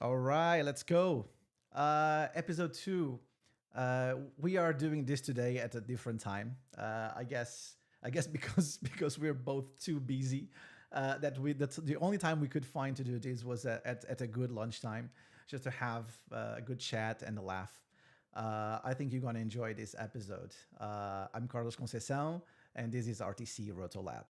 All right, let's go. Episode 2. We are doing this today at a different time. I guess because because we're both too busy. That's the only time we could find to do this was at a good lunchtime. just to have a good chat and a laugh. I think you're gonna enjoy this episode. I'm Carlos Conceição, and this is RTC Roto Lab.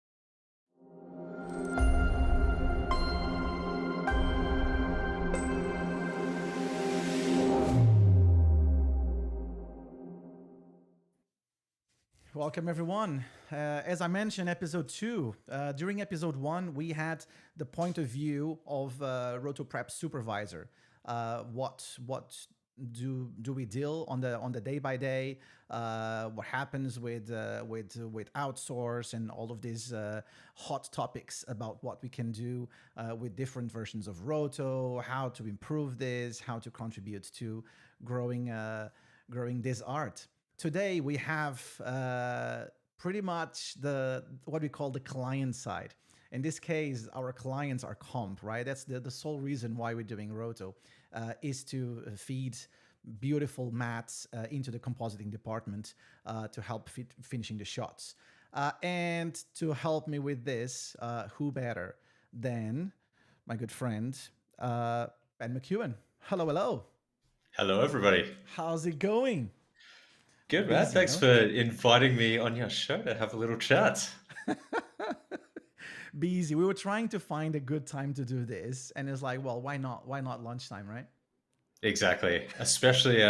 Welcome, everyone. As I mentioned, episode two. During episode one, we had the point of view of Roto Prep supervisor. What do we deal on the day by day? What happens with outsource and all of these hot topics about what we can do with different versions of Roto, how to improve this, how to contribute to growing this art. Today we have pretty much the what we call the client side. In this case, our clients are comp, right? That's the sole reason why we're doing Roto, is to feed beautiful mats into the compositing department to help finishing the shots. And to help me with this, who better than my good friend, Ben McEwan. Hello, hello. Hello, everybody. How's it going? Good, man. Busy, Thanks no? for inviting me on your show to have a little chat. Busy. We were trying to find a good time to do this, and it's like, well, why not? Why not lunchtime, right? Exactly. Especially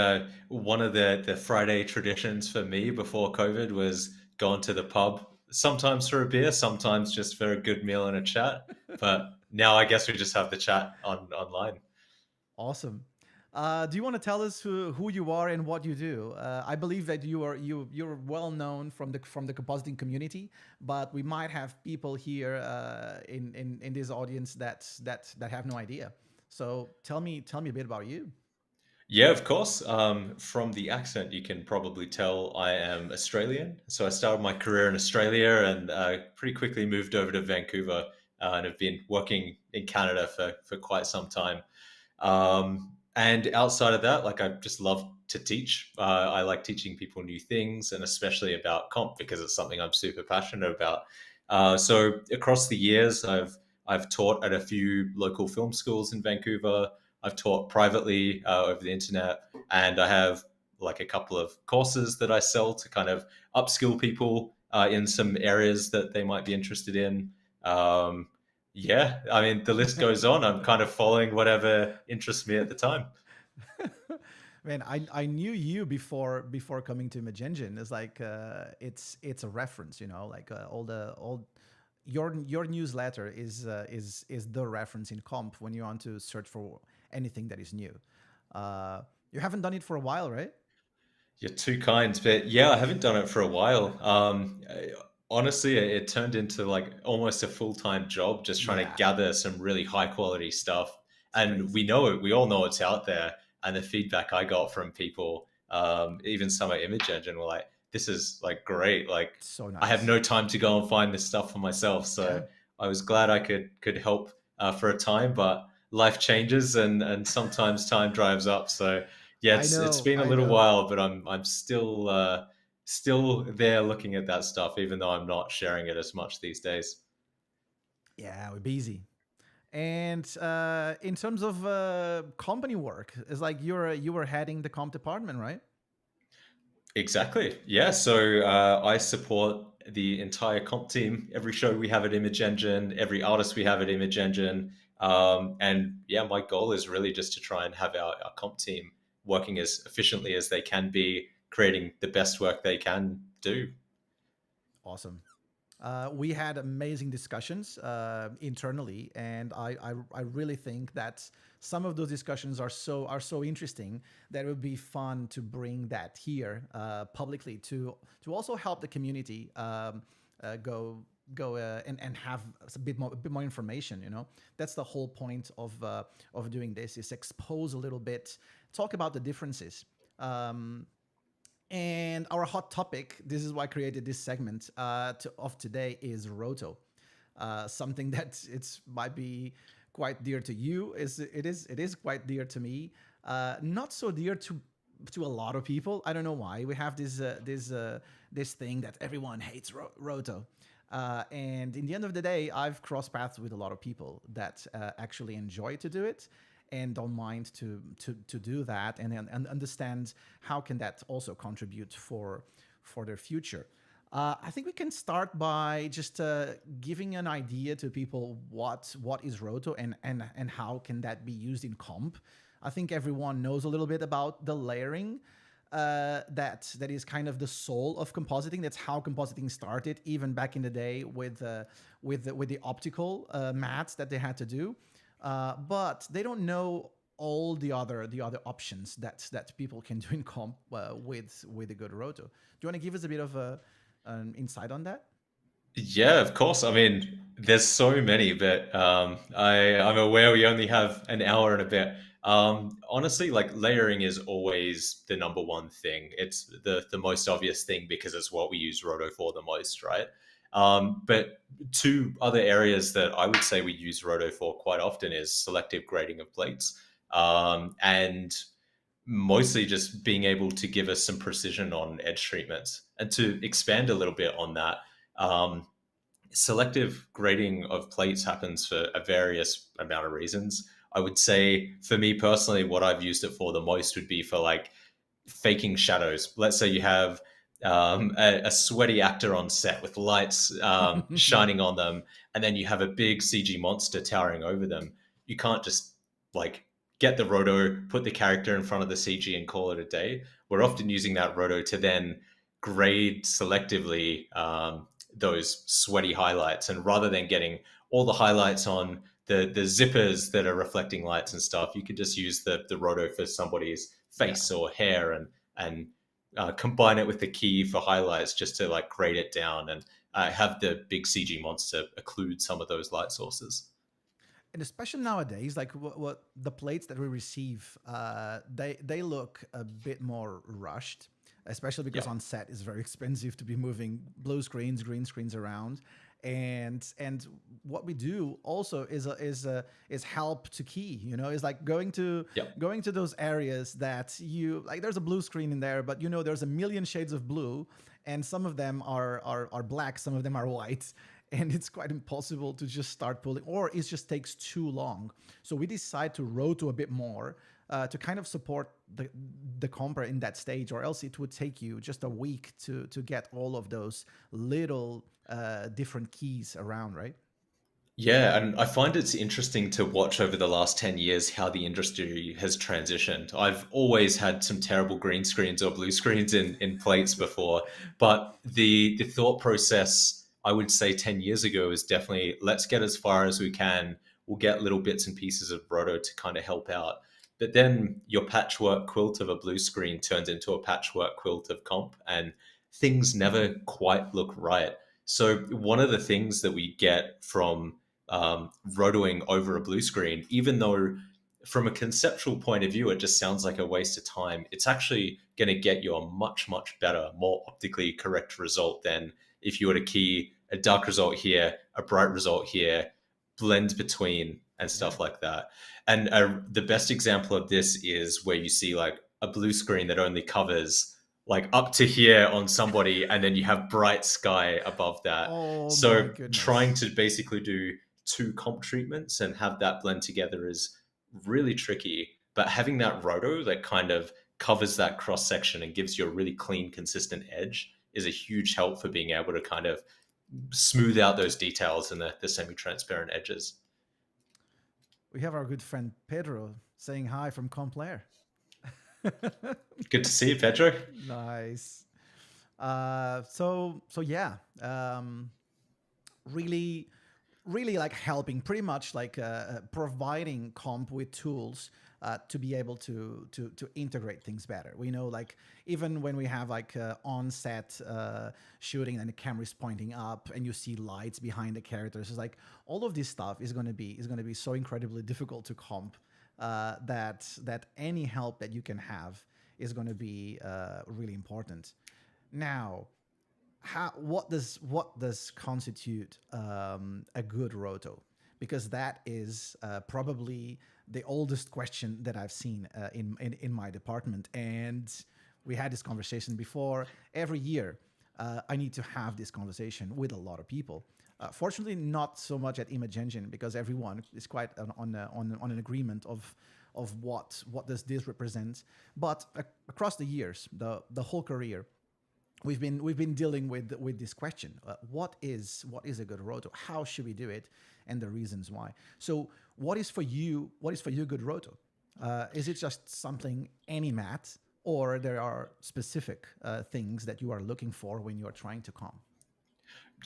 one of the Friday traditions for me before COVID was going to the pub, sometimes for a beer, sometimes just for a good meal and a chat. But now I guess we just have the chat online. Awesome. Do you want to tell us who you are and what you do? I believe that you're well known from the compositing community, but we might have people here in this audience that have no idea. So tell me a bit about you. Yeah, of course. From the accent, you can probably tell I am Australian. So I started my career in Australia and pretty quickly moved over to Vancouver and have been working in Canada for quite some time. And outside of that, like I just love to teach. I like teaching people new things and especially about comp because it's something I'm super passionate about. So across the years, I've taught at a few local film schools in Vancouver. I've taught privately over the internet, and I have like a couple of courses that I sell to kind of upskill people in some areas that they might be interested in. Um, yeah, I mean, the list goes on. I'm kind of following whatever interests me at the time. Man, I knew you before coming to Image Engine. It's like it's a reference, like all your newsletter is the reference in comp when you want to search for anything that is new. You haven't done it for a while, right? You're too kind, but yeah, I haven't done it for a while. Honestly, it turned into like almost a full-time job, just trying to Yeah, gather some really high quality stuff. it's And we crazy. know it, we all know it's out there. And the feedback I got from people, even some at Image Engine, were like, "This is like great. Like, So I have nice. no time to go and find this stuff for myself." So Yeah, I was glad I could help for a time, but life changes and sometimes time drives up. So yeah, it's been a I little know. while, but I'm still still there looking at that stuff, even though I'm not sharing it as much these days. Yeah, we're busy. And in terms of company work, it's like you were heading the comp department, right? Exactly. Yeah. So I support the entire comp team. Every show we have at Image Engine, every artist we have at Image Engine, and yeah, my goal is really just to try and have our comp team working as efficiently as they can be, creating the best work they can do. Awesome. We had amazing discussions internally, and I really think that some of those discussions are so interesting that it would be fun to bring that here publicly to also help the community go and have a bit more information. That's the whole point of doing this, is expose a little bit, talk about the differences. And our hot topic, this is why I created this segment of today, is Roto. Something that it's might be quite dear to you. It is quite dear to me. Not so dear to a lot of people. I don't know why. We have this thing that everyone hates Roto. And in the end of the day, I've crossed paths with a lot of people that actually enjoy to do it. and don't mind to do that, and understand how can that also contribute for their future. I think we can start by just giving an idea to people what is Roto, and how can that be used in comp. I think everyone knows a little bit about the layering. That is kind of the soul of compositing. That's how compositing started, even back in the day with the optical mats that they had to do. But they don't know all the other options that people can do in comp with a good Roto. Do you want to give us a bit of an insight on that? Yeah, of course. I mean, there's so many, but I'm aware we only have an hour and a bit. Honestly, like layering is always the number one thing. It's the most obvious thing because it's what we use Roto for the most, right? But two other areas that I would say we use Roto for quite often is selective grading of plates, and mostly just being able to give us some precision on edge treatments. And to expand a little bit on that, um, selective grading of plates happens for a various amount of reasons. I would say for me personally, what I've used it for the most would be for like faking shadows. Let's say you have a sweaty actor on set with lights shining on them, and then you have a big CG monster towering over them. You can't just like get the roto, put the character in front of the CG, and call it a day. We're often using that roto to then grade selectively those sweaty highlights, and rather than getting all the highlights on the zippers that are reflecting lights and stuff, you could just use the roto for somebody's Yeah. face or hair, and combine it with the key for highlights just to like grade it down, and have the big CG monster occlude some of those light sources. And especially nowadays, like what the plates that we receive, they look a bit more rushed, especially Yeah. because on set it's very expensive to be moving blue screens, green screens around. And what we do also is help to key. Is like Yeah. going to those areas that you like. There's a blue screen in there, but there's a million shades of blue, and some of them are black, some of them are white, and it's quite impossible to just start pulling, or it just takes too long. So we decide to roto a bit more, to kind of support the comper in that stage, or else it would take you just a week to get all of those little different keys around, right? Yeah, and I find it's interesting to watch over the last 10 years how the industry has transitioned. I've always had some terrible green screens or blue screens in plates before, but the thought process, I would say 10 years ago, is definitely let's get as far as we can. We'll get little bits and pieces of roto to kind of help out. But then your patchwork quilt of a blue screen turns into a patchwork quilt of comp, and things never quite look right. So one of the things that we get from rotoing over a blue screen, even though from a conceptual point of view, it just sounds like a waste of time, it's actually going to get you a much, much better, more optically correct result than if you were to key a dark result here, a bright result here, blend between and Yeah. stuff like that. And the best example of this is where you see like a blue screen that only covers like up to here on somebody, and then you have bright sky above that. Oh my So trying goodness. to basically do two comp treatments and have that blend together is really tricky. But having that roto that kind of covers that cross section and gives you a really clean, consistent edge is a huge help for being able to kind of smooth out those details and the semi transparent edges. We have our good friend Pedro saying hi from Complair. Good to see you, Pedro. Nice. So yeah, really, really like helping, pretty much like providing comp with tools to be able to integrate things better. We know, like, even when we have like on set shooting and the camera is pointing up and you see lights behind the characters, it's like all of this stuff is going to be so incredibly difficult to comp, that any help that you can have is going to be really important. Now, what does constitute a good roto? Because that is probably the oldest question that I've seen in my department, and we had this conversation before. Every year, I need to have this conversation with a lot of people. Fortunately, not so much at Image Engine because everyone is quite on an agreement of what does this represent. But across the years, the whole career, we've been dealing with this question: what is a good roto? How should we do it? And the reasons why. So, what is for you? What is for you good roto? Is it just something any mat, or there are specific things that you are looking for when you are trying to comp?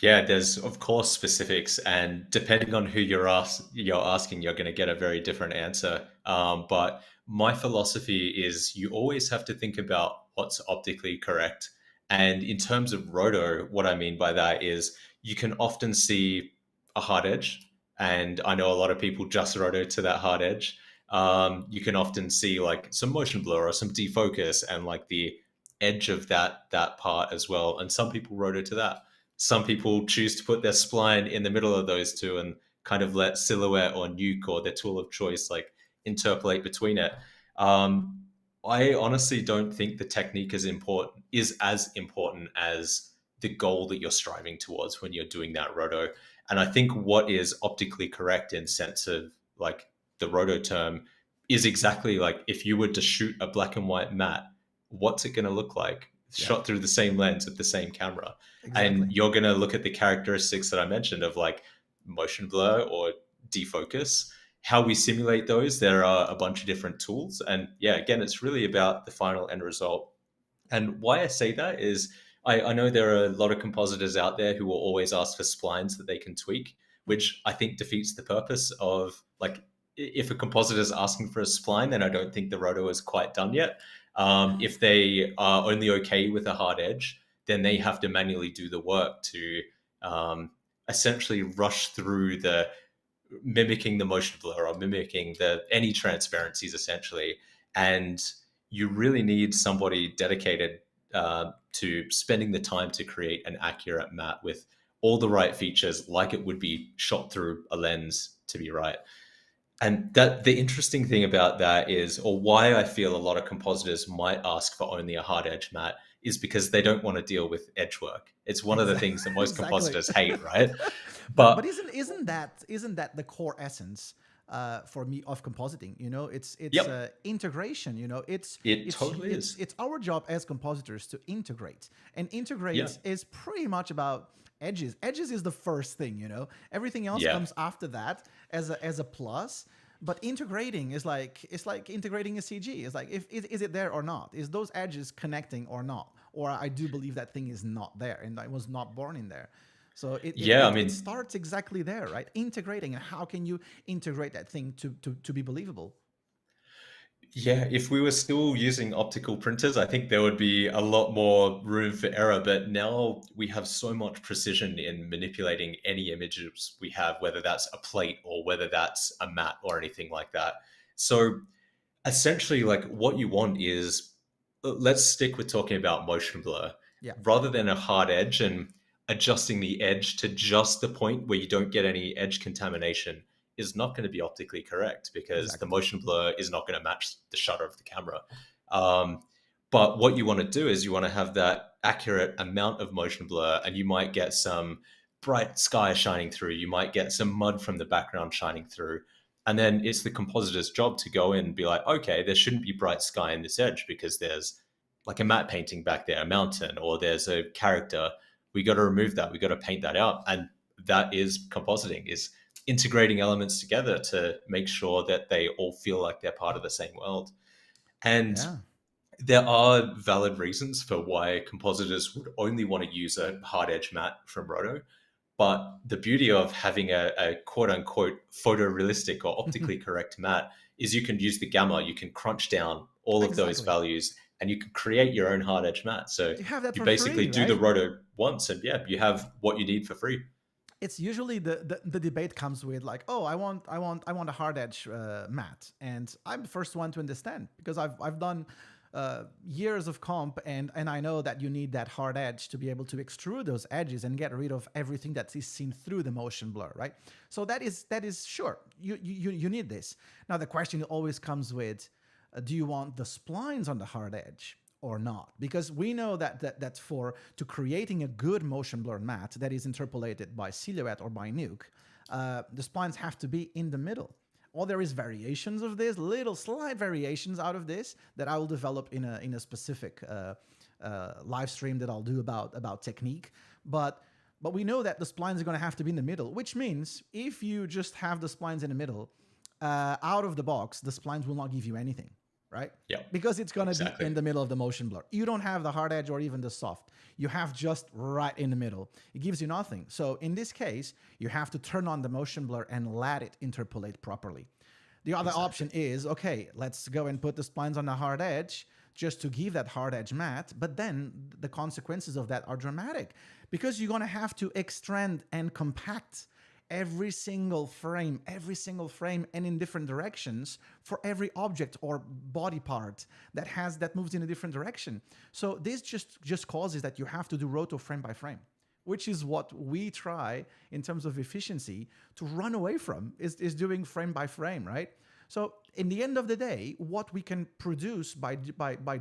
Yeah, there's of course specifics, and depending on who you're asking, you're going to get a very different answer. But my philosophy is you always have to think about what's optically correct. And in terms of roto, what I mean by that is you can often see a hard edge, and I know a lot of people just roto to that hard edge. You can often see like some motion blur or some defocus, and like the edge of that part as well. And some people roto to that. Some people choose to put their spline in the middle of those two and kind of let silhouette or nuke or their tool of choice like interpolate between it. Um, I honestly don't think the technique is as important as the goal that you're striving towards when you're doing that roto. And I think what is optically correct in sense of like the roto term is exactly like if you were to shoot a black and white matte, what's it going to look like Yeah, shot through the same lens with the same camera? exactly. And you're going to look at the characteristics that I mentioned of like motion blur or defocus, how we simulate those. There are a bunch of different tools. And yeah, again, it's really about the final end result. And why I say that is I know there are a lot of compositors out there who will always ask for splines that they can tweak, which I think defeats the purpose of like if a compositor is asking for a spline, then I don't think the roto is quite done yet. If they are only okay with a hard edge, then they have to manually do the work to essentially rush through the mimicking the motion blur or mimicking the any transparencies essentially. And you really need somebody dedicated to spending the time to create an accurate matte with all the right features, like it would be shot through a lens to be right. And that the interesting thing about that is, or why I feel a lot of compositors might ask for only a hard edge matte, is because they don't want to deal with edge work. It's one of the Exactly. things that most Exactly. compositors hate, right? But But isn't that the core essence for me of compositing? It's yep, integration. It's it it's totally it's is. it's our job as compositors to integrate, and Yeah, integrate is pretty much about edges. Edges is the first thing. Everything else yeah, comes after that as a plus. But integrating is like it's like integrating a CG. It's like if is it there or not? Is those edges connecting or not? Or I do believe that thing is not there and I was not born in there. So it, it, yeah. I it, it mean, starts exactly there, right? Integrating, and how can you integrate that thing to be believable? yeah, if we were still using optical printers, I think there would be a lot more room for error. But now we have so much precision in manipulating any images we have, whether that's a plate or whether that's a matte or anything like that. So essentially, like what you want is let's stick with talking about motion blur Yeah, rather than a hard edge and adjusting the edge to just the point where you don't get any edge contamination is not going to be optically correct because the exactly. motion blur is not going to match the shutter of the camera. Um, but what you want to do is you want to have that accurate amount of motion blur, and you might get some bright sky shining through, you might get some mud from the background shining through. And then it's the compositor's job to go in and be like, okay, there shouldn't be bright sky in this edge because there's like a matte painting back there, a mountain, or there's a character. We got to remove that. We got to paint that out. And that is compositing, is integrating elements together to make sure that they all feel like they're part of the same world. And Yeah. there are valid reasons for why compositors would only want to use a hard edge matte from Roto. But the beauty of having a quote unquote photorealistic or optically correct matte is you can use the gamma, you can crunch down all of those Exactly. values and you can create your own hard edge matte. So You have that you for basically free, do the right? roto once and yeah, you have what you need for free. It's usually the debate comes with like, oh, I want a hard edge matte, and I'm the first one to understand because I've done years of comp, and I know that you need that hard edge to be able to extrude those edges and get rid of everything that is seen through the motion blur, right? So that is sure you need this. Now the question always comes with, do you want the splines on the hard edge, or not, because we know that for to creating a good motion blur matte that is interpolated by Silhouette or by Nuke, the splines have to be in the middle. Or there is variations of this, little slight variations out of this that I will develop in a specific live stream that I'll do about technique. But we know that the splines are going to have to be in the middle, which means if you just have the splines in the middle, out of the box, the splines will not give you anything, right? Yeah, Because it's going to exactly. be in the middle of the motion blur. You don't have the hard edge or even the soft. You have just right in the middle. It gives you nothing. So in this case, you have to turn on the motion blur and let it interpolate properly. The other option is, okay, let's go and put the splines on the hard edge just to give that hard edge matte, but then the consequences of that are dramatic because you're going to have to extend and compact every single frame, and in different directions for every object or body part that moves in a different direction. So this just causes that you have to do roto frame by frame, which is what we try in terms of efficiency to run away from, is doing frame by frame, right? So in the end of the day, what we can produce by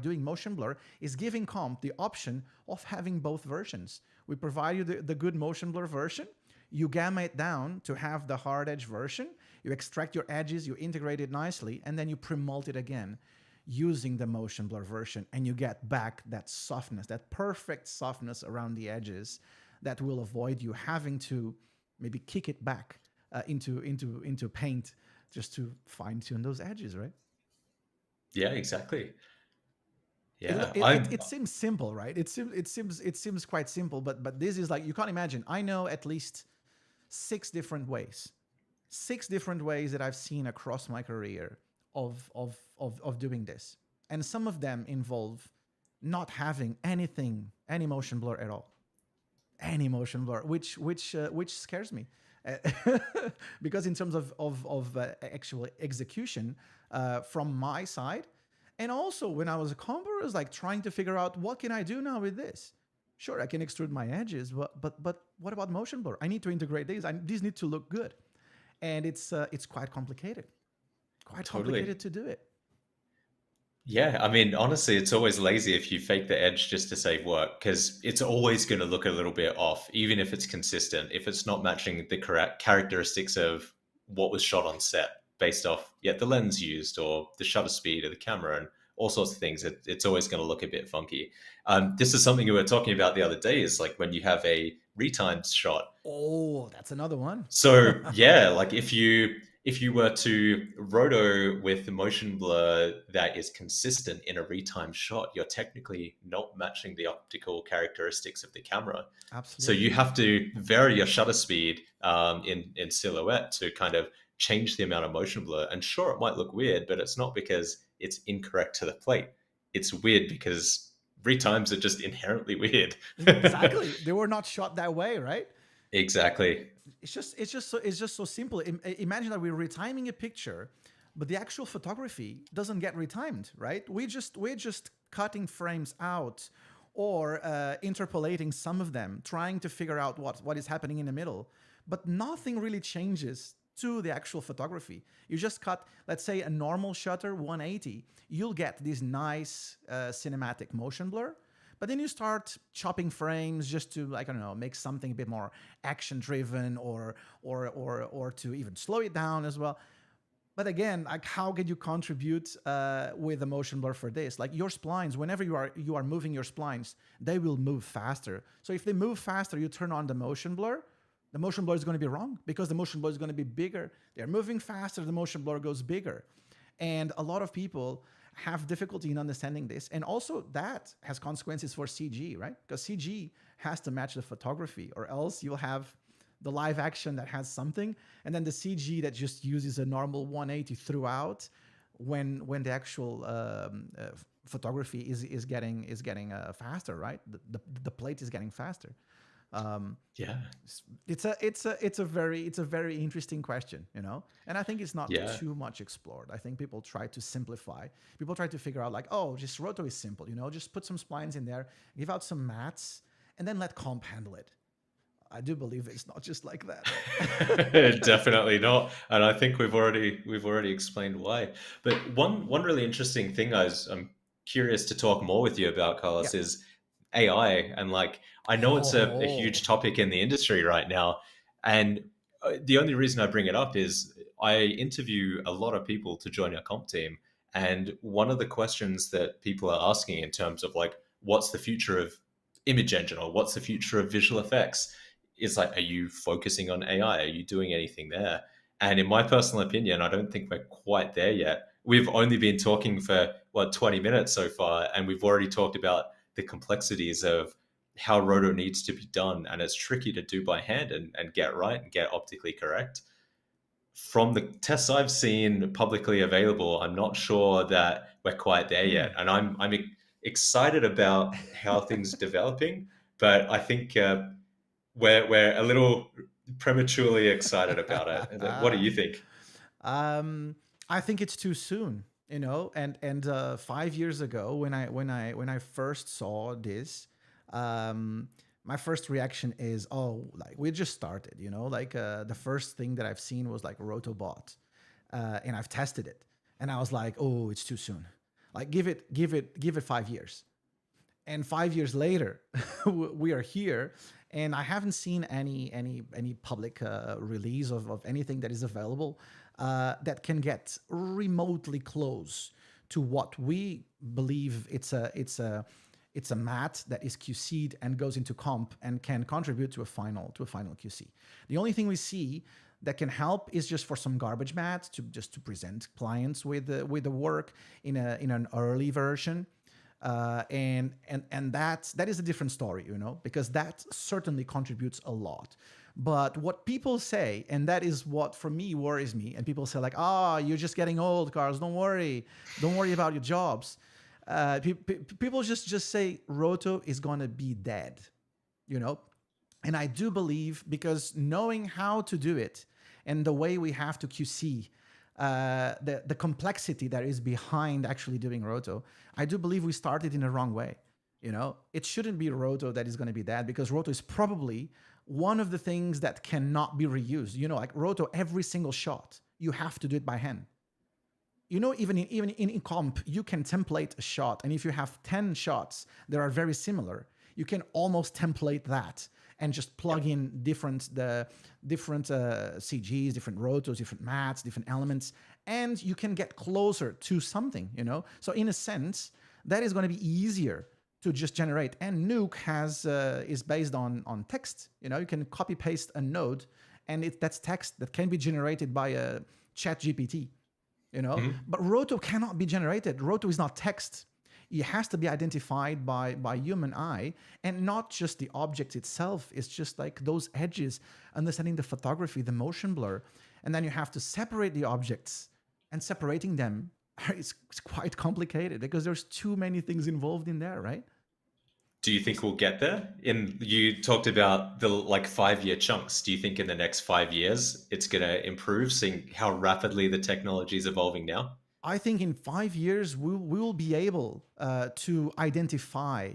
doing motion blur is giving comp the option of having both versions. We provide you the good motion blur version, you gamma it down to have the hard edge version, you extract your edges, you integrate it nicely, and then you pre-mult it again using the motion blur version, and you get back that softness, that perfect softness around the edges that will avoid you having to maybe kick it back into paint just to fine-tune those edges, right? Yeah, exactly. It, Yeah, it, I'm it, it seems simple, right? It seems quite simple, but this is like, you can't imagine. I know at least six different ways that I've seen across my career of doing this, and some of them involve not having any motion blur at all, any motion blur, which scares me. Because in terms of actual execution from my side, and also when I was a comper, I was like trying to figure out what can I do now with this. Sure, I can extrude my edges, but what about motion blur? I need to integrate these. These need to look good, and it's quite complicated, totally. to do it. Yeah, I mean, honestly, it's always lazy if you fake the edge just to save work because it's always going to look a little bit off, even if it's consistent, if it's not matching the correct characteristics of what was shot on set based off the lens used or the shutter speed of the camera and all sorts of things. It's always going to look a bit funky. This is something we were talking about the other day, is like when you have a retimed shot. Oh, that's another one. So yeah, like if you were to roto with the motion blur that is consistent in a retimed shot, you're technically not matching the optical characteristics of the camera. Absolutely. So you have to vary your shutter speed in Silhouette to kind of change the amount of motion blur. And sure, it might look weird, but it's not because it's incorrect to the plate. It's weird because retimes are just inherently weird. Exactly. They were not shot that way, right? Exactly. It's just so simple. Imagine that we're retiming a picture, but the actual photography doesn't get retimed, right? We're just cutting frames out or interpolating some of them, trying to figure out what is happening in the middle, but nothing really changes to the actual photography. You just cut, let's say, a normal shutter 180, you'll get this nice cinematic motion blur. But then you start chopping frames just to, like, I don't know, make something a bit more action-driven or to even slow it down as well. But again, like, how can you contribute with a motion blur for this? Like, your splines, whenever you are moving your splines, they will move faster. So if they move faster, you turn on the motion blur is going to be wrong because the motion blur is going to be bigger. They're moving faster, the motion blur goes bigger. And a lot of people have difficulty in understanding this. And also that has consequences for CG, right? Because CG has to match the photography, or else you'll have the live action that has something, and then the CG that just uses a normal 180 throughout when the actual photography is getting faster, right? The plate is getting faster. Yeah. It's a very interesting question, you know, and I think it's not too much explored. I think people try to simplify. People try to figure out like, oh, just roto is simple, you know, just put some splines in there, give out some mattes, and then let comp handle it. I do believe it's not just like that. Definitely not, and I think we've already explained why. But one really interesting thing I'm curious to talk more with you about, Yeah. Carlos, is AI. And like, I know it's a Oh. huge topic in the industry right now. And the only reason I bring it up is I interview a lot of people to join our comp team. And one of the questions that people are asking in terms of like, what's the future of image engine or what's the future of visual effects is like, are you focusing on AI? Are you doing anything there? And in my personal opinion, I don't think we're quite there yet. We've only been talking for what 20 minutes so far, and we've already talked about the complexities of how roto needs to be done, and it's tricky to do by hand and get right and get optically correct. From the tests I've seen publicly available, I'm not sure that we're quite there Hmm. yet, and I'm excited about how things are developing, but I think we're a little prematurely excited about it. What do you think? um, I think it's too soon, you know. And 5 years ago, when I first saw this, um, my first reaction is, oh, like we just started, you know. Like the first thing that I've seen was like Rotobot, and I've tested it, and I was like, oh, it's too soon. Like give it 5 years. And 5 years later, we are here, and I haven't seen any public release of anything that is available that can get remotely close to what we believe it's a mat that is QC'd and goes into comp and can contribute to a final QC. The only thing we see that can help is just for some garbage mats to present clients with the work in an early version, and that is a different story, you know, because that certainly contributes a lot. But what people say, and that is what for me worries me, and people say like, "Ah, oh, you're just getting old, Carlos. Don't worry about your jobs." People just say Roto is gonna be dead, you know, and I do believe, because knowing how to do it and the way we have to QC, the complexity that is behind actually doing Roto, I do believe we started in the wrong way. You know, it shouldn't be Roto that is going to be that, because Roto is probably one of the things that cannot be reused. You know, like Roto, every single shot you have to do it by hand. You know, even in comp, you can template a shot, and if you have 10 shots that are very similar, you can almost template that and just plug in different CGs, different rotos, different mats, different elements, and you can get closer to something. You know, so in a sense, that is going to be easier to just generate. And Nuke is based on text. You know, you can copy paste a node, and that's text that can be generated by a Chat GPT, you know. Mhm. But Roto cannot be generated. Roto is not text. It has to be identified by human eye, and not just the object itself. It's just like those edges, understanding the photography, the motion blur, and then you have to separate the objects, and separating them is quite complicated because there's too many things involved in there, right? Do you think we'll get there? In you talked about the like 5 year chunks. Do you think in the next 5 years it's going to improve, seeing how rapidly the technology is evolving now? I think in 5 years we will be able to identify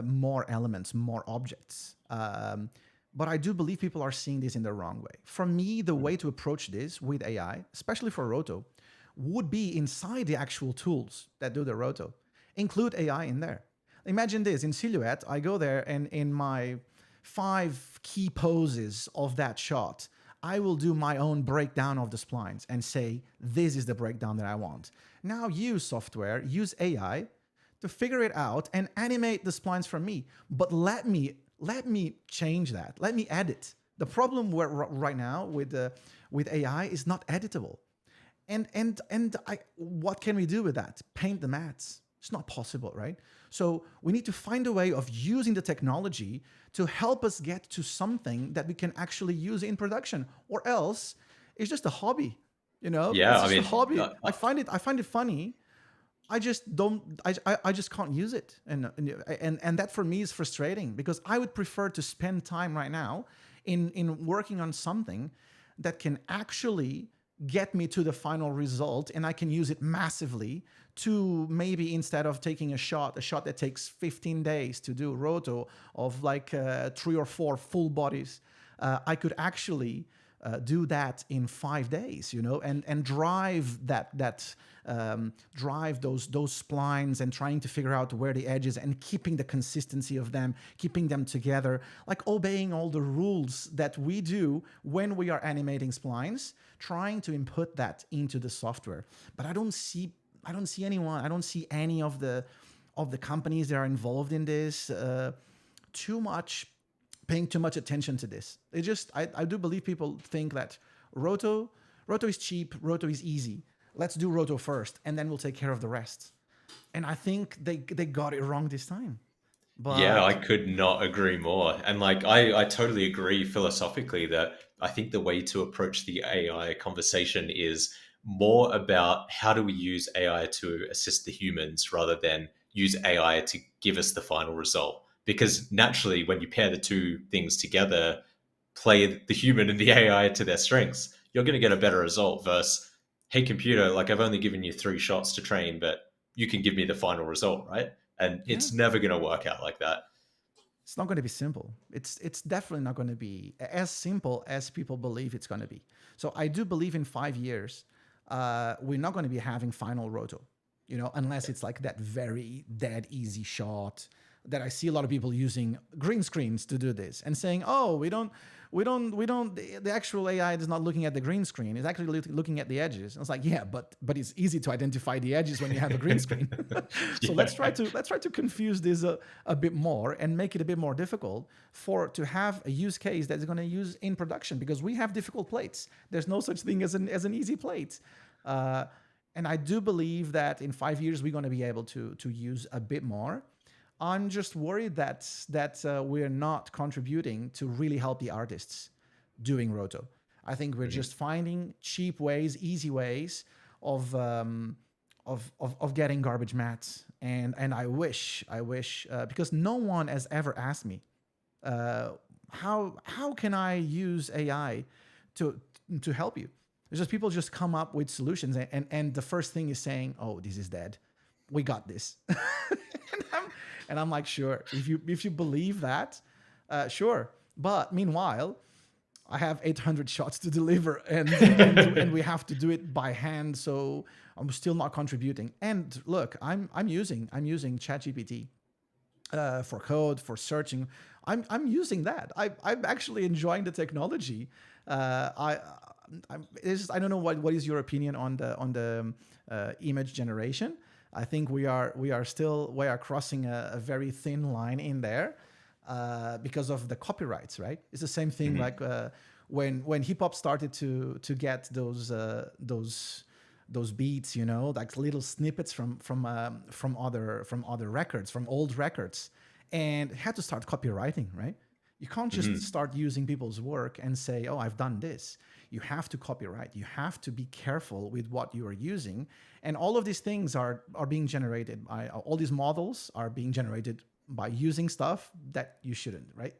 more elements, more objects. But I do believe people are seeing this in the wrong way. For me, the way to approach this with AI, especially for Roto, would be inside the actual tools that do the Roto. Include AI in there. Imagine this in Silhouette, I go there, and in my 5 key poses of that shot, I will do my own breakdown of the splines and say, this is the breakdown that I want. Now use software, use AI to figure it out and animate the splines for me. But let me change that. Let me edit. The problem right now with AI is not editable. What can we do with that? Paint the mats. It's not possible, right? So we need to find a way of using the technology to help us get to something that we can actually use in production, or else it's just a hobby. You know, Yeah, it's I just a mean, hobby. I find it funny. I just don't. I just can't use it, and that for me is frustrating, because I would prefer to spend time right now in working on something that can actually get me to the final result, and I can use it massively to, maybe instead of taking a shot that takes 15 days to do Roto of like 3 or 4 full bodies, I could actually do that in 5 days, and drive drive those splines and trying to figure out where the edges and keeping the consistency of them, keeping them together, like obeying all the rules that we do when we are animating splines, trying to input that into the software. But I don't see anyone, I don't see any of the companies that are involved in this paying too much attention to this. It just, I do believe people think that Roto is cheap, Roto is easy. Let's do Roto first, and then we'll take care of the rest. And I think they got it wrong this time. But Yeah, I could not agree more. And like I totally agree philosophically that I think the way to approach the AI conversation is more about how do we use AI to assist the humans rather than use AI to give us the final result. Because naturally, when you pair the two things together, play the human and the AI to their strengths, you're going to get a better result versus, hey, computer, like I've only given you 3 shots to train, but you can give me the final result, right? And yeah, it's never going to work out like that. it's not going to be simple. It's definitely not going to be as simple as people believe it's going to be. So I do believe in 5 years, we're not going to be having final Roto, unless it's like that very dead easy shot that I see a lot of people using green screens to do this and saying, oh, the actual AI is not looking at the green screen. It's actually looking at the edges. And it's like, yeah, but it's easy to identify the edges when you have a green screen. So let's try to confuse this a bit more and make it a bit more difficult to have a use case that's going to use in production, because we have difficult plates. There's no such thing as an easy plate. And I do believe that in 5 years, we're going to be able to use a bit more. I'm just worried that we're not contributing to really help the artists doing Roto. I think we're just finding cheap ways, easy ways of getting garbage mats. And I wish because no one has ever asked me how can I use AI to help you. It's just people just come up with solutions, and the first thing is saying, oh, this is dead. We got this. And I'm like, sure, if you believe that, sure. But meanwhile, I have 800 shots to deliver, and we have to do it by hand. So I'm still not contributing. And look, I'm using ChatGPT for code, for searching. I'm using that. I'm actually enjoying the technology. I don't know what is your opinion on the image generation. I think we are crossing a very thin line in there because of the copyrights, right? It's the same thing like when hip hop started to get those beats, like little snippets from other records, from old records, and had to start copywriting, right? You can't just start using people's work and say, oh, I've done this. You have to copyright. You have to be careful with what you are using. And all of these things are being generated by, all these models are being generated by using stuff that you shouldn't, right?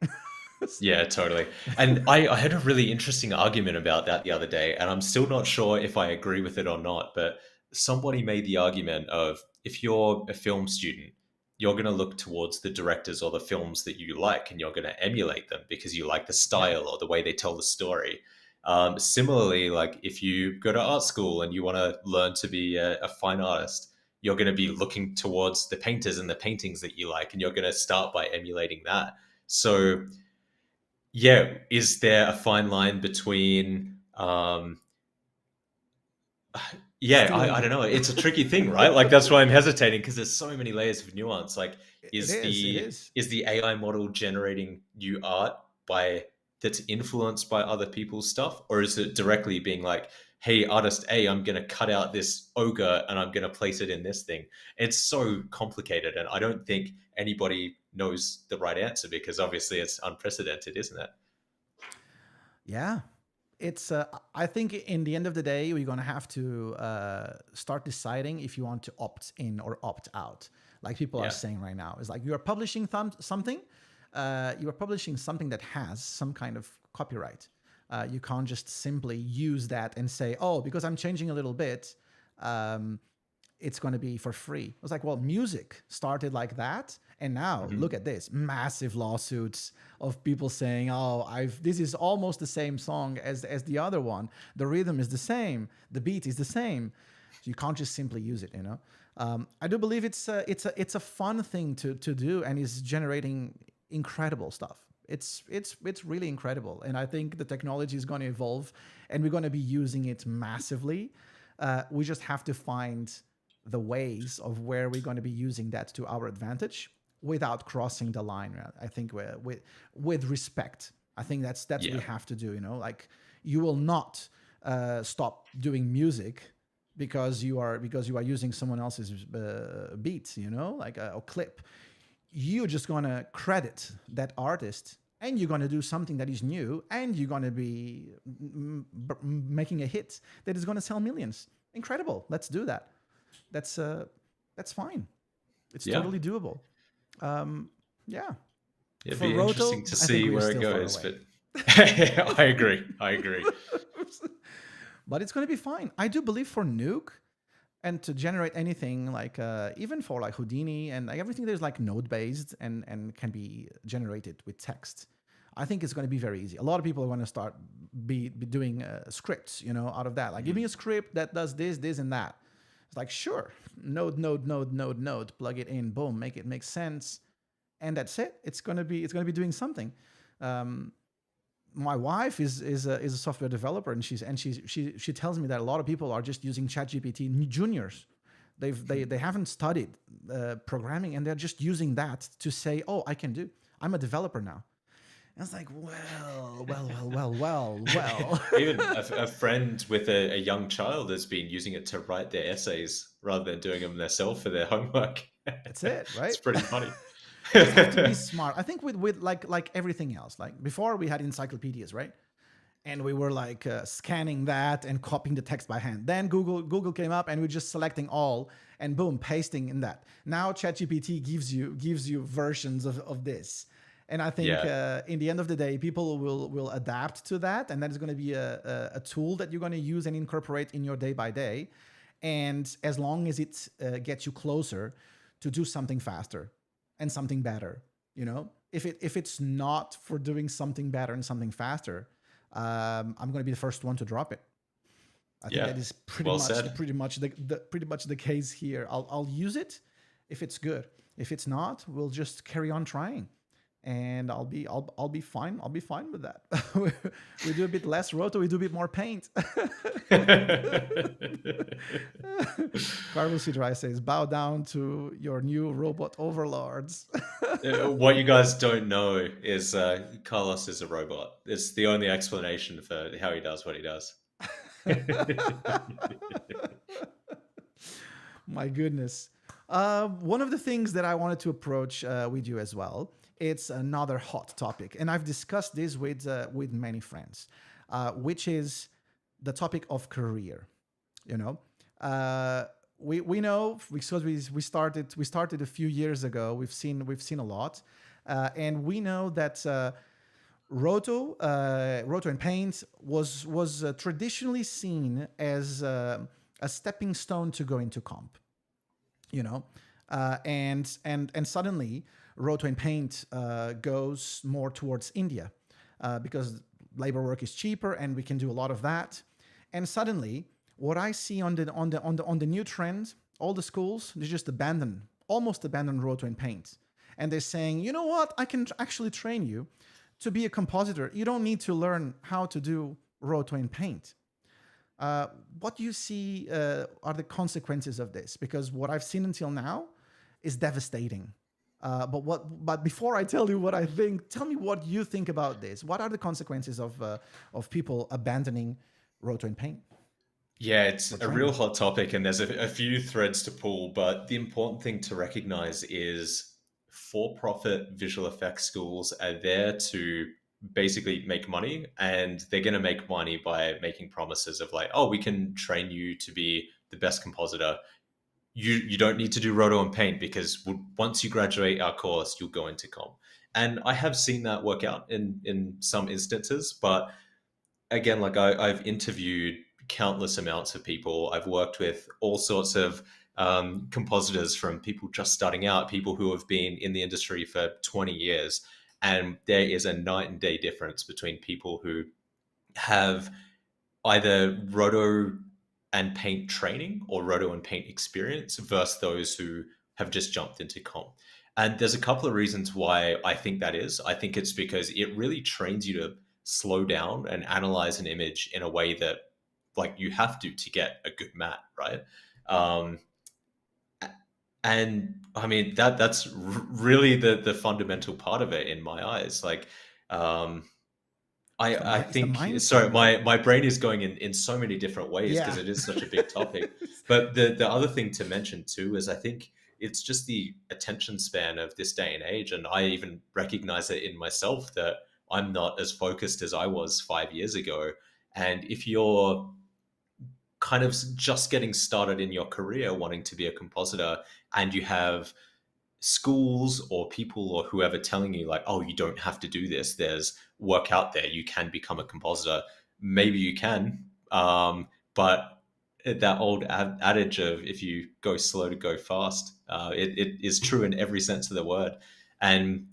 Yeah, totally. And I had a really interesting argument about that the other day, and I'm still not sure if I agree with it or not. But somebody made the argument of, if you're a film student, you're going to look towards the directors or the films that you like, and you're going to emulate them because you like the style or the way they tell the story. Similarly, like if you go to art school and you want to learn to be a fine artist, you're going to be looking towards the painters and the paintings that you like, and you're going to start by emulating that. So yeah, is there a fine line between I don't know. It's a tricky thing, right? Like that's why I'm hesitating, because there's so many layers of nuance. Like It is. is the AI model generating new art that's influenced by other people's stuff, or is it directly being like, hey, artist A, I'm going to cut out this ogre and I'm going to place it in this thing? It's so complicated, and I don't think anybody knows the right answer, because obviously it's unprecedented, isn't it? Yeah. It's I think in the end of the day, we're going to have to start deciding if you want to opt in or opt out, like people are saying right now. It's like, you are publishing something, you are publishing something that has some kind of copyright. You can't just simply use that and say, oh, because I'm changing a little bit, it's going to be for free. I was like, well, music started like that, and now Mhm. look at this massive lawsuits of people saying, "Oh, I've this is almost the same song as the other one. The rhythm is the same, the beat is the same. So you can't just simply use it." I do believe it's a fun thing to do, and is generating incredible stuff. It's really incredible, and I think the technology is going to evolve, and we're going to be using it massively. We just have to find the ways of where we're going to be using that to our advantage without crossing the line. I think with respect. I think that's what we Yeah. have to do. Like you will not stop doing music because you are using someone else's beat. Like a clip. You're just gonna credit that artist, and you're gonna do something that is new, and you're gonna be making a hit that is gonna sell millions. Incredible. Let's do that. That's fine. It's Yeah. totally doable. Yeah. It'd For be interesting Roto, to I think see we're where it still far goes, away. but I agree. I agree. But it's going to be fine. I do believe for Nuke and to generate anything like even for like Houdini and like everything that's like node based and can be generated with text. I think it's going to be very easy. A lot of people are going to start be doing scripts, out of that. Like, give me a script that does this, this, and that. It's like, sure, node, plug it in, boom, make it make sense, and that's it. It's gonna be doing something. Um, my wife is a software developer, and she tells me that a lot of people are just using ChatGPT juniors. They haven't studied programming, and they're just using that to say, oh, I'm a developer now. And it's like, well. Even a friend with a young child has been using it to write their essays rather than doing them themselves for their homework. That's it, It's right? pretty funny. Just have to be smart. I think with like everything else. Like before, we had encyclopedias, right? And we were like scanning that and copying the text by hand. Then Google came up, and we're just selecting all and boom, pasting in that. Now ChatGPT gives you versions of this. And I think Yeah. in the end of the day, people will adapt to that, and that is going to be a tool that you're going to use and incorporate in your day by day. And as long as it gets you closer to do something faster and something better, if it's not for doing something better and something faster, I'm going to be the first one to drop it. I think Yeah. that is pretty Well much said. the case here. I'll use it if it's good. If it's not, we'll just carry on trying, and I'll be fine. I'll be fine with that. We do a bit less Roto, we do a bit more paint. Carlos Sidrai says, "Bow down to your new robot overlords." What you guys don't know is Carlos is a robot. It's the only explanation for how he does what he does. My goodness. One of the things that I wanted to approach with you as well, it's another hot topic, and I've discussed this with many friends, which is the topic of career. You know, we know because we started a few years ago. We've seen a lot, and we know that. Roto and Paint was traditionally seen as a stepping stone to go into comp, you know, and suddenly Roto and Paint goes more towards India because labor work is cheaper and we can do a lot of that. And suddenly, what I see on the new trend, all the schools they just almost abandon Roto and Paint, and they're saying, you know what, I can actually train you to be a compositor. You don't need to learn how to do Roto and Paint. What do you see are the consequences of this? Because what I've seen until now is devastating. But before I tell you what I think, tell me what you think about this. What are the consequences of people abandoning Roto and Paint Yeah, it's for a real training? hot topic, and there's a few threads to pull. But the important thing to recognize is for profit visual effects schools are there to basically make money, and they're going to make money by making promises of like, oh, we can train you to be the best compositor. You don't need to do Roto and Paint because once you graduate our course, you'll go into comp. And I have seen that work out in some instances, but again, like I've interviewed countless amounts of people. I've worked with all sorts of compositors from people just starting out, people who have been in the industry for 20 years. And there is a night and day difference between people who have either Roto and Paint training or Roto and Paint experience versus those who have just jumped into comp. And there's a couple of reasons why I think that is. I think it's because it really trains you to slow down and analyze an image in a way that like you have to get a good mat, right? Um, and I mean that's really the fundamental part of it in my eyes. Like um, I It's the think mindset, sorry, right? my brain is going in so many different ways because Yeah. it is such a big topic. But the other thing to mention too is I think it's just the attention span of this day and age, and I even recognize it in myself that I'm not as focused as I was 5 years ago. And if you're kind of just getting started in your career wanting to be a compositor and you have schools or people or whoever telling you like, oh, you don't have to do this, there's work out there, you can become a compositor, maybe you can, but that old adage of if you go slow to go fast, it is true in every sense of the word. And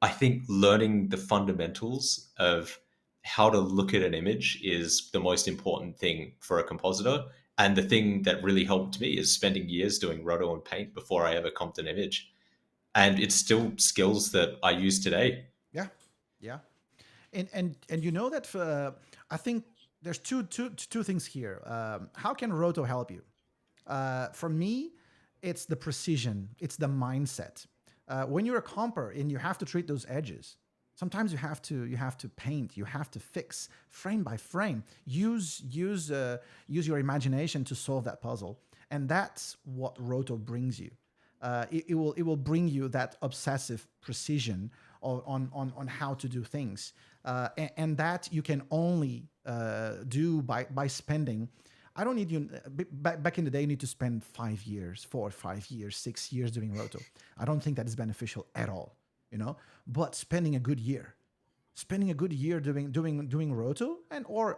I think learning the fundamentals of how to look at an image is the most important thing for a compositor. And the thing that really helped me is spending years doing Roto and Paint before I ever comped an image. And it's still skills that I use today. Yeah. Yeah. And you know that I think there's two things here. How can Roto help you? For me, it's the precision, it's the mindset. When you're a comper and you have to treat those edges, sometimes you have to paint, you have to fix frame by frame. Use your imagination to solve that puzzle, and that's what Roto brings you. It will bring you that obsessive precision on how to do things, and that you can only do by spending. I don't need you. Back in the day, you need to spend 5 years, 4 or 5 years, 6 years doing Roto. I don't think that is beneficial at all. But spending a good year doing Roto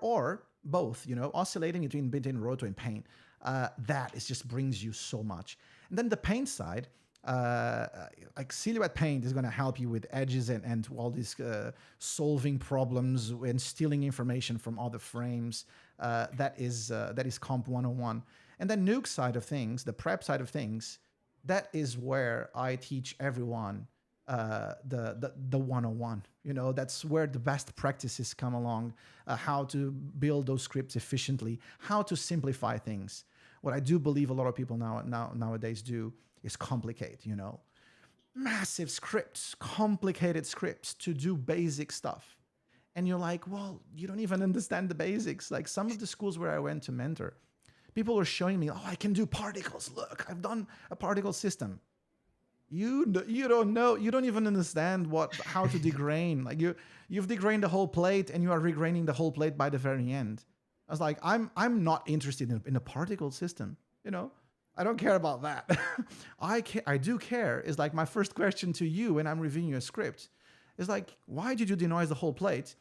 or both, oscillating between Roto and Paint. That is just brings you so much. And then the paint side, like silhouette paint is going to help you with edges and all these solving problems and stealing information from other frames. That is Comp 101. And then Nuke side of things, the prep side of things, that is where I teach everyone the 101. That's where the best practices come along. How to build those scripts efficiently, how to simplify things. What I do believe a lot of people nowadays do is complicate, massive scripts, complicated scripts to do basic stuff. And you're like, well, you don't even understand the basics. Like some of the schools where I went to mentor, people were showing me, oh, I can do particles. Look, I've done a particle system. You don't know. You don't even understand how to degrain. Like you've degrained the whole plate and you are regraining the whole plate by the very end. I was like, I'm not interested in a particle system. I don't care about that. I do care. Is like my first question to you when I'm reviewing your script. Is like, why did you denoise the whole plate?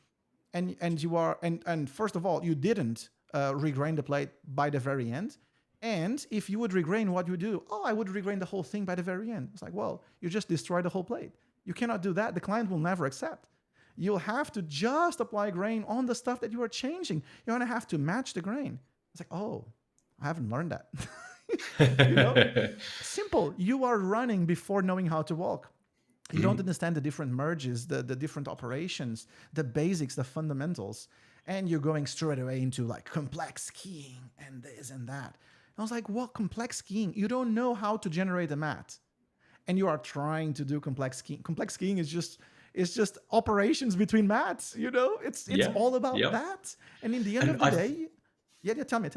And first of all, you didn't regrain the plate by the very end. And if you would regrain, what you do? Oh, I would regrain the whole thing by the very end. It's like, well, you just destroyed the whole plate. You cannot do that. The client will never accept. You'll have to just apply grain on the stuff that you are changing. You're going to have to match the grain. It's like, oh, I haven't learned that. Simple. You are running before knowing how to walk. You don't understand the different merges, the different operations, the basics, the fundamentals. And you're going straight away into like complex keying and this and that. I was like, what complex keying? You don't know how to generate a mat. And you are trying to do complex keying. Complex keying is just operations between mats. It's all about that. And in the end of the day, tell me.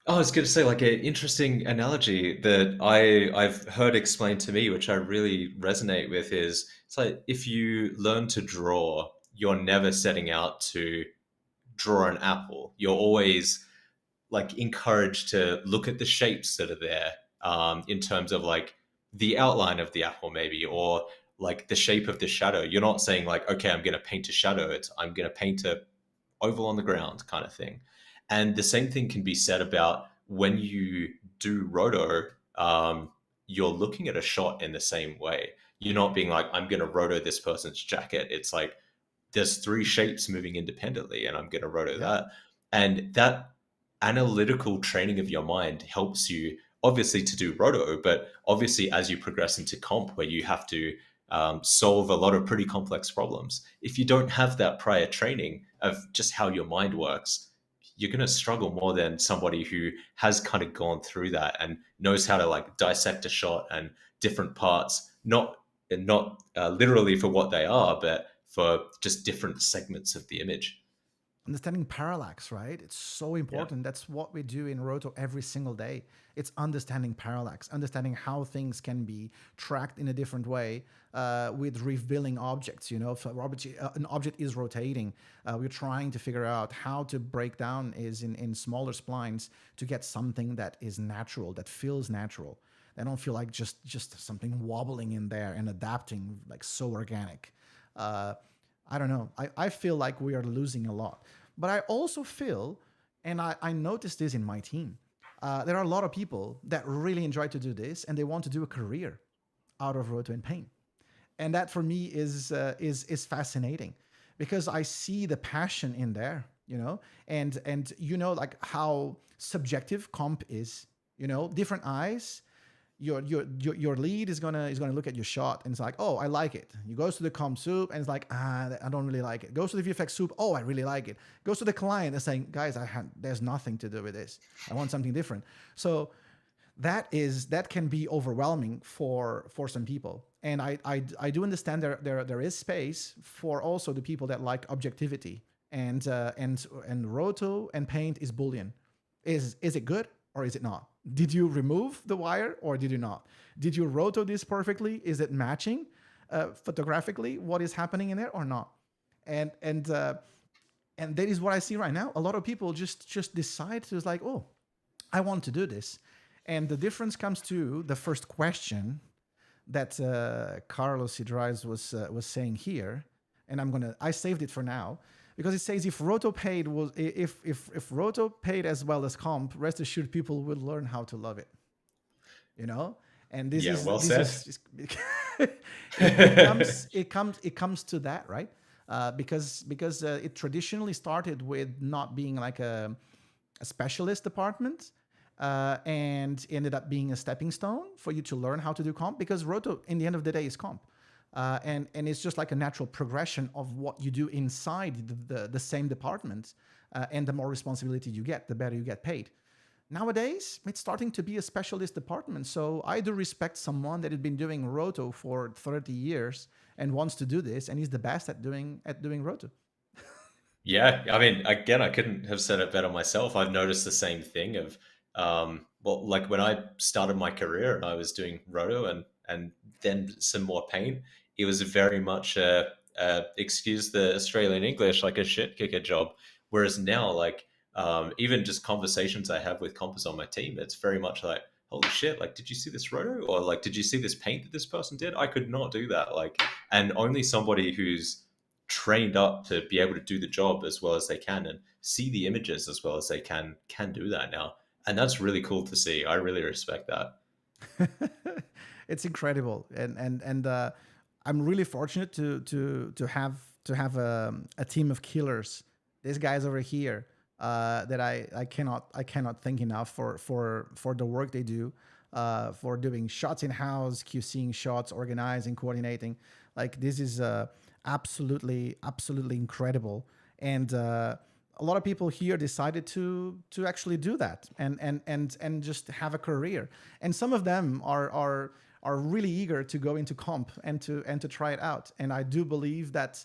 I was going to say like an interesting analogy that I've heard explained to me, which I really resonate with, is it's like if you learn to draw, you're never setting out to draw an apple. You're always like encouraged to look at the shapes that are there, in terms of like the outline of the apple maybe, or like the shape of the shadow. You're not saying like, okay, I'm going to paint a shadow. I'm going to paint a oval on the ground kind of thing. And the same thing can be said about when you do roto, you're looking at a shot in the same way. You're not being like, I'm going to roto this person's jacket. It's like, there's three shapes moving independently, and I'm going to roto Yeah. that. And that analytical training of your mind helps you obviously to do roto, but obviously as you progress into comp where you have to solve a lot of pretty complex problems, if you don't have that prior training of just how your mind works, you're going to struggle more than somebody who has kind of gone through that and knows how to like dissect a shot and different parts, not literally for what they are, but for just different segments of the image. Understanding parallax, right? It's so Yeah. important. That's what we do in Roto every single day. It's understanding parallax, understanding how things can be tracked in a different way with revealing objects. You know, if an object is rotating, we're trying to figure out how to break down is in smaller splines to get something that is natural, that feels natural. They don't feel like just something wobbling in there and adapting like so organic. I don't know. I feel like we are losing a lot. But I also feel, and I noticed this in my team, there are a lot of people that really enjoy to do this and they want to do a career out of Roto and Paint. And that for me is fascinating because I see the passion in there, you know, and you know like how subjective comp is, you know, different eyes, your lead is gonna look at your shot and it's like, oh, I like it. He goes to the comp soup and it's like, I don't really like it. Goes to the VFX soup, oh, I really like it. Goes to the client and saying, guys, there's nothing to do with this. I want something different. So that can be overwhelming for some people. And I do understand there is space for also the people that like objectivity and Roto and Paint is Boolean. Is it good or is it not? Did you remove the wire or did you not? Did you roto this perfectly? Is it matching photographically what is happening in there or not? And that is what I see right now. A lot of people just decide to like, oh, I want to do this. And the difference comes to the first question that Carlos Idrais was saying here, and I saved it for now because it says if Roto paid if Roto paid as well as comp, rest assured people will learn how to love it. You know, and Yeah, well this said. is it comes to that, right? Because it traditionally started with not being like a specialist department. And ended up being a stepping stone for you to learn how to do comp because Roto, in the end of the day, is comp. And it's just like a natural progression of what you do inside the same department. And the more responsibility you get, the better you get paid. Nowadays, it's starting to be a specialist department. So I do respect someone that has been doing Roto for 30 years and wants to do this, and he's the best at doing Roto. Yeah, I mean, again, I couldn't have said it better myself. I've noticed the same thing of, well, like when I started my career and I was doing roto and then some more paint, it was very much excuse the Australian English, like a shit kicker job. Whereas now, like even just conversations I have with compas on my team, it's very much like, holy shit, like, did you see this roto? Or like, did you see this paint that this person did? I could not do that. Like, and only somebody who's trained up to be able to do the job as well as they can and see the images as well as they can do that now, and that's really cool to see. I really respect that. It's incredible, and I'm really fortunate to have a team of killers. These guys over here that I cannot thank enough for the work they do, for doing shots in house, QCing shots, organizing, coordinating. Like this is absolutely incredible, and a lot of people here decided to actually do that and just have a career. And some of them are really eager to go into comp and to try it out. And I do believe that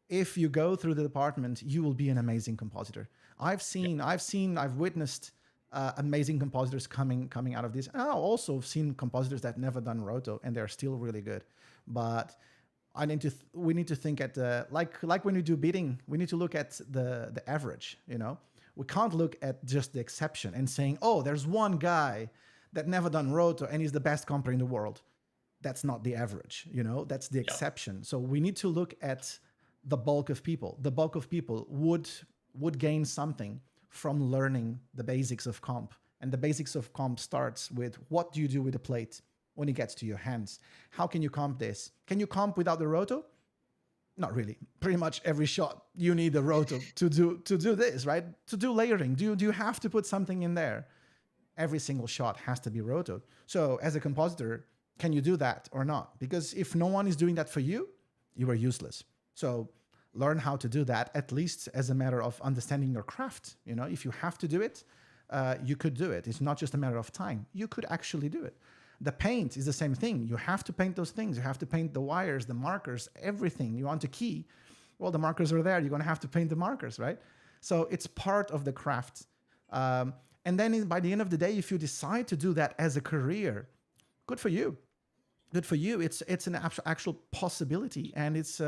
if you go through the department, you will be an amazing compositor. I've witnessed amazing compositors coming out of this. And I've also seen compositors that never done roto and they're still really good. But we need to think at like when we do bidding, we need to look at the average. You know, we can't look at just the exception and saying, oh, there's one guy that never done roto and he's the best composer in the world. That's not the average. You know, that's the exception. So we need to look at the bulk of people. The bulk of people would gain something from learning the basics of comp And the basics of comp starts with what do you do with the plate when it gets to your hands? How can you comp this? Can you comp without the roto? Not really. Pretty much every shot you need the roto to do this, right? To do layering. Do you have to put something in there? Every single shot has to be rotoed. So as a compositor, can you do that or not? Because if no one is doing that for you, you are useless. So learn how to do that, at least as a matter of understanding your craft. You know, if you have to do it, you could do it. It's not just a matter of time. You could actually do it. The paint is the same thing. You have to paint those things. You have to paint the wires, the markers, everything. You want a key. Well, the markers are there. You're going to have to paint the markers, right? So it's part of the craft. And then by the end of the day, if you decide to do that as a career, good for you. Good for you. It's an actual possibility, and it's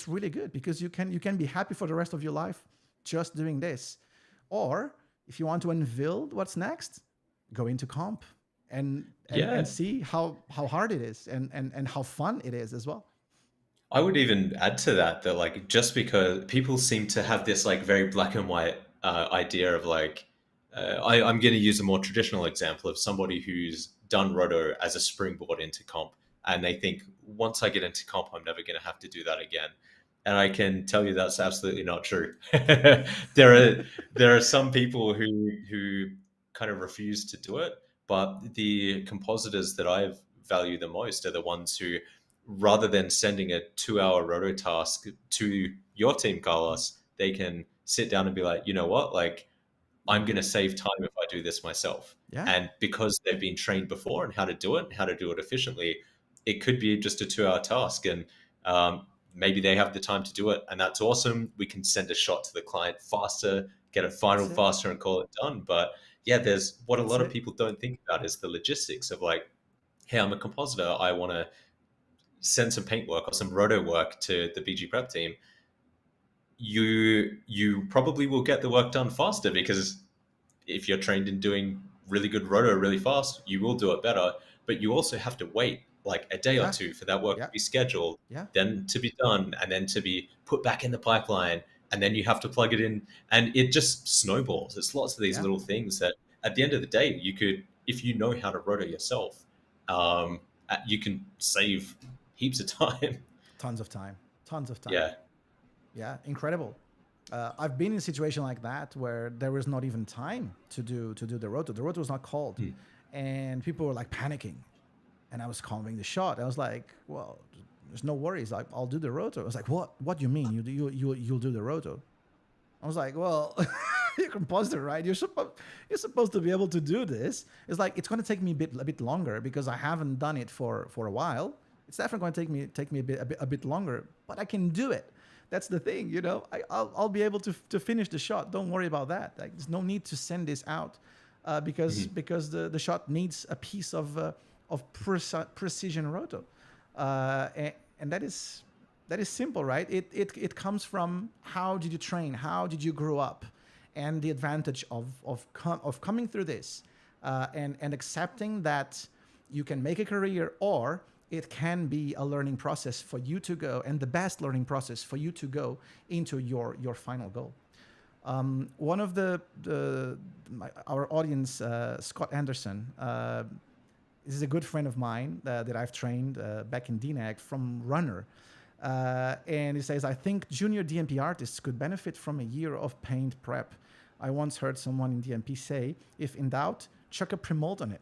really good because you can be happy for the rest of your life just doing this. Or if you want to unveil what's next, go into comp and see how hard it is and how fun it is as well. I would even add to that like just because people seem to have this like very black and white idea of like I'm going to use a more traditional example of somebody who's done Roto as a springboard into comp, and they think once I get into comp, I'm never going to have to do that again. And I can tell you that's absolutely not true. there are some people who kind of refuse to do it, but the compositors that I value the most are the ones who, rather than sending a 2-hour Roto task to your team, Carlos, they can sit down and be like, you know what, like I'm going to save time if I do this myself. Yeah. And because they've been trained before and how to do it and how to do it efficiently, it could be just a 2-hour task. And maybe they have the time to do it. And that's awesome. We can send a shot to the client faster, get a final faster and call it done. But yeah, there's what a lot of people don't think about is the logistics of like, hey, I'm a compositor. I want to send some paint work or some roto work to the BG Prep team. You probably will get the work done faster because if you're trained in doing really good roto really fast, you will do it better. But you also have to wait like a day or two for that work to be scheduled, then to be done, and then to be put back in the pipeline, and then you have to plug it in, and it just snowballs. It's lots of these little things that at the end of the day, you could, if you know how to roto yourself, you can save heaps of time. Tons of time. Yeah, Incredible. I've been in a situation like that where there was not even time to do the roto. The roto was not called, and people were like panicking, and I was calming the shot. I was like, "Well, there's no worries. Like, I'll do the roto." I was like, "What? What do you mean? You'll do the roto?" I was like, "Well, you're a compositor, right? You're supposed to be able to do this." It's like it's going to take me a bit longer because I haven't done it for a while. It's definitely going to take me a bit longer, but I can do it. That's the thing, you know. I'll be able to finish the shot. Don't worry about that. Like, there's no need to send this out because the shot needs a piece of precision roto, and that is simple, right? It comes from how did you train, how did you grow up, and the advantage of coming through this and accepting that you can make a career, or it can be a learning process for you to go, and the best learning process for you to go into your final goal. One of our audience, Scott Anderson, this is a good friend of mine that I've trained back in DNAG from Runner. And he says, I think junior DMP artists could benefit from a year of paint prep. I once heard someone in DMP say, if in doubt, chuck a pre-mold on it.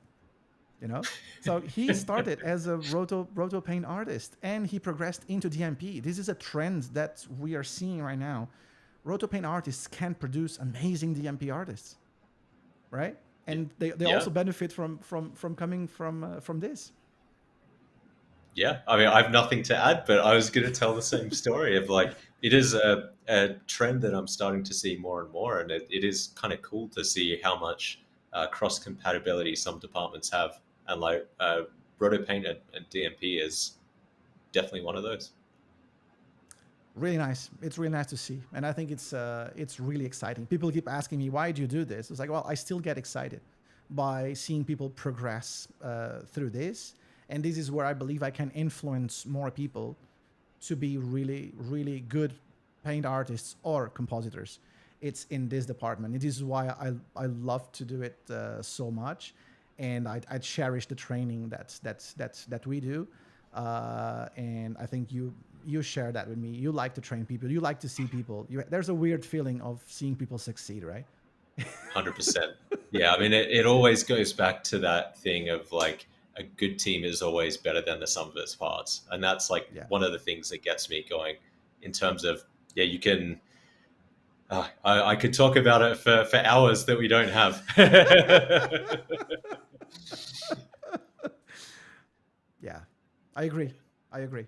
You know, so he started as a roto paint artist, and he progressed into DMP. This is a trend that we are seeing right now. Roto paint artists can produce amazing DMP artists, right? And they also benefit from coming from this. Yeah, I mean, I have nothing to add, but I was going to tell the same story of like, it is a trend that I'm starting to see more and more, and it is kind of cool to see how much cross compatibility some departments have. And like Roto Paint and DMP is definitely one of those. Really nice. It's really nice to see, and I think it's really exciting. People keep asking me, why do you do this? It's like, well, I still get excited by seeing people progress through this, and this is where I believe I can influence more people to be really, really good paint artists or compositors. it's in this department. It is why I love to do it so much, and I cherish the training that we do. And I think you share that with me. You like to train people. You like to see people. There's a weird feeling of seeing people succeed, right? 100%. Yeah, I mean, it always goes back to that thing of like a good team is always better than the sum of its parts. And that's like Yeah. one of the things that gets me going in terms of, yeah, you can, I could talk about it for hours that we don't have. Yeah, I agree. I agree.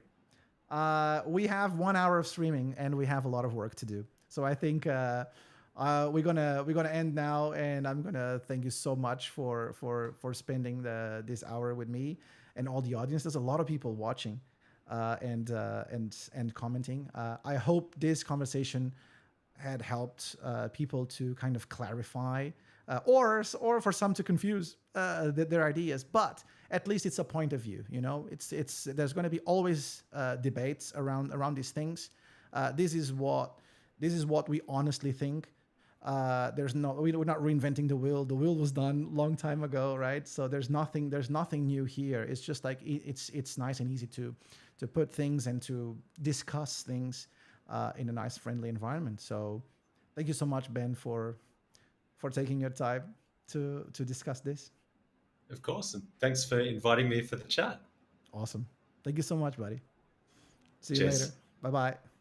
We have 1 hour of streaming and we have a lot of work to do. So I think we're gonna end now, and I'm gonna thank you so much for spending this hour with me and all the audience. There's a lot of people watching and commenting. I hope this conversation had helped people to kind of clarify, or for some to confuse their ideas. But at least it's a point of view. You know, it's there's going to be always debates around these things. This is what we honestly think. We're not reinventing the wheel. The wheel was done long time ago, right? So there's nothing new here. It's just like it's nice and easy to put things and to discuss things in a nice, friendly environment. So thank you so much, Ben, for taking your time to discuss this. Of course. And thanks for inviting me for the chat. Awesome. Thank you so much, buddy. See you later. Cheers. Bye bye.